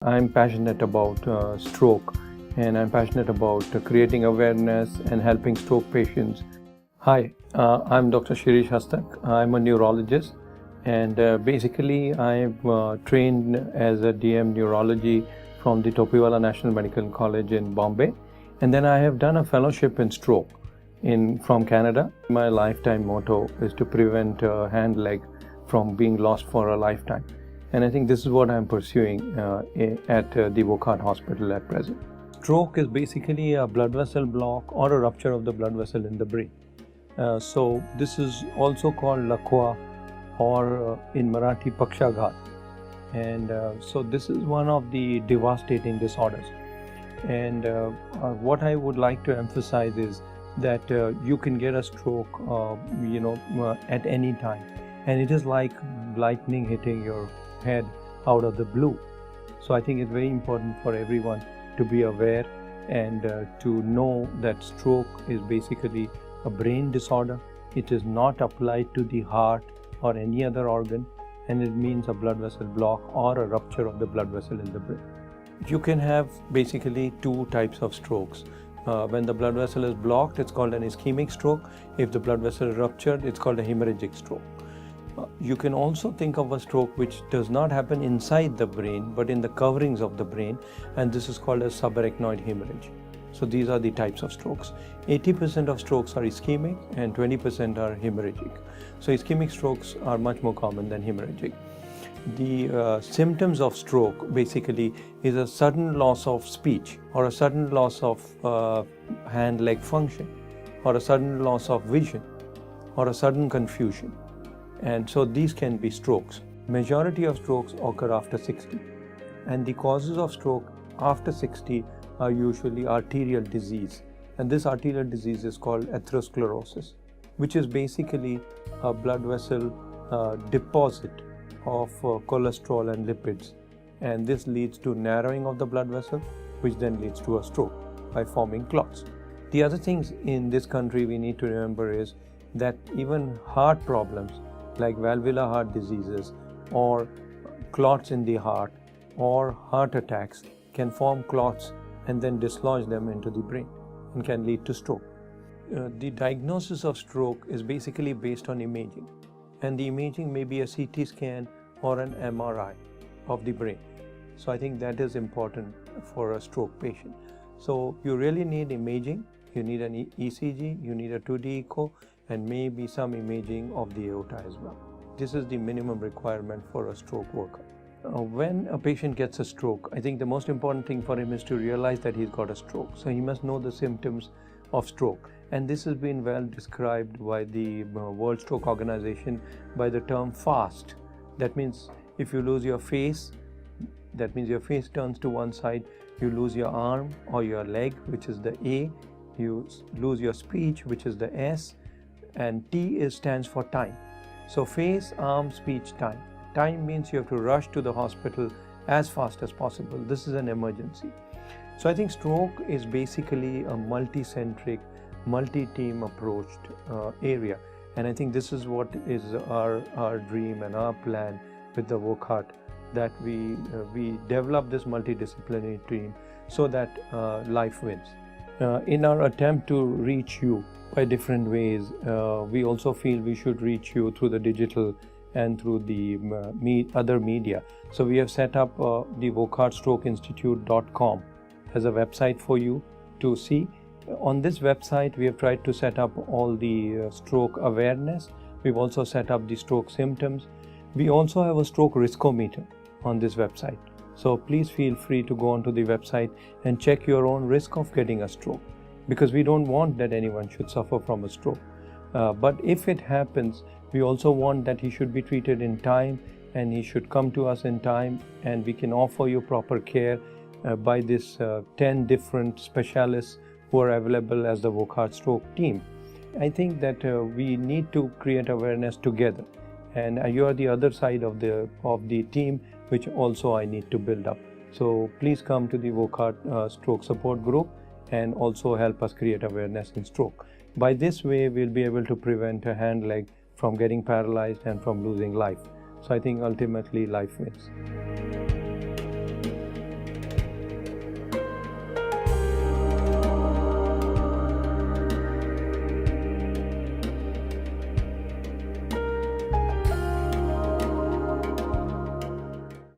I'm passionate about stroke, and I'm passionate about creating awareness and helping stroke patients. Hi, I'm Dr. Shirish Hastek. I'm a neurologist, and basically I'm trained as a DM neurology from the 𝒑𝒉𝒂𝒕𝒊𝒌 National Medical College in Bombay, and then I have done a fellowship in stroke from Canada. My lifetime motto is to prevent hand leg from being lost for a lifetime. And I think this is what I'm pursuing at the Wockhardt hospital at present. Stroke is basically a blood vessel block or a rupture of the blood vessel in the brain. So this is also called 𝒑𝒂𝒕𝒊𝒌 or in Marathi 𝒑𝒂𝒕𝒊𝒌. And so this is one of the devastating disorders. And what I would like to emphasize is that you can get a stroke at any time. And it is like lightning hitting your head out of the blue. So I think it's very important for everyone to be aware and to know that stroke is basically a brain disorder. It is not applied to the heart or any other organ, and it means a blood vessel block or a rupture of the blood vessel in the brain. You can have basically two types of strokes. When the blood vessel is blocked, it's called an ischemic stroke. If the blood vessel is ruptured, it's called a hemorrhagic stroke. You can also think of a stroke which does not happen inside the brain but in the coverings of the brain, and this is called a subarachnoid hemorrhage. So these are the types of strokes. 80% of strokes are ischemic and 20% are hemorrhagic. So ischemic strokes are much more common than hemorrhagic. The symptoms of stroke basically is a sudden loss of speech, or a sudden loss of hand-leg function, or a sudden loss of vision, or a sudden confusion. And so these can be strokes. Majority of strokes occur after 60. And the causes of stroke after 60 are usually arterial disease. And this arterial disease is called atherosclerosis, which is basically a blood vessel deposit of cholesterol and lipids. And this leads to narrowing of the blood vessel, which then leads to a stroke by forming clots. The other things in this country we need to remember is that even heart problems like valvular heart diseases or clots in the heart or heart attacks can form clots and then dislodge them into the brain and can lead to stroke. The diagnosis of stroke is basically based on imaging, and the imaging may be a CT scan or an MRI of the brain. So I think that is important for a stroke patient. So you really need imaging, you need an ECG, you need a 2D echo, and maybe some imaging of the aorta as well. This is the minimum requirement for a stroke workup. When a patient gets a stroke, I think the most important thing for him is to realize that he's got a stroke. So he must know the symptoms of stroke. And this has been well described by the World Stroke Organization by the term FAST. That means if you lose your face, that means your face turns to one side, you lose your arm or your leg, which is the A, you lose your speech, which is the S, and T stands for time. So face, arm, speech, time. Time means you have to rush to the hospital as fast as possible. This is an emergency. So I think stroke is basically a multi-centric, multi-team approached area. And I think this is what is our dream and our plan with the Wockhardt, that we develop this multidisciplinary team so that life wins. In our attempt to reach you by different ways, we also feel we should reach you through the digital and through the other media. So we have set up the WockhartStrokeInstitute.com as a website for you to see. On this website, we have tried to set up all the stroke awareness. We've also set up the stroke symptoms. We also have a stroke riskometer on this website. So please feel free to go onto the website and check your own risk of getting a stroke, because we don't want that anyone should suffer from a stroke. But if it happens, we also want that he should be treated in time, and he should come to us in time, and we can offer you proper care by this 10 different specialists who are available as the Wockhardt stroke team. I think that we need to create awareness together, and you are the other side of the team, which also I need to build up. So please come to the Wockhardt stroke support group and also help us create awareness in stroke. By this way, we'll be able to prevent a hand leg from getting paralyzed and from losing life. So I think ultimately life wins.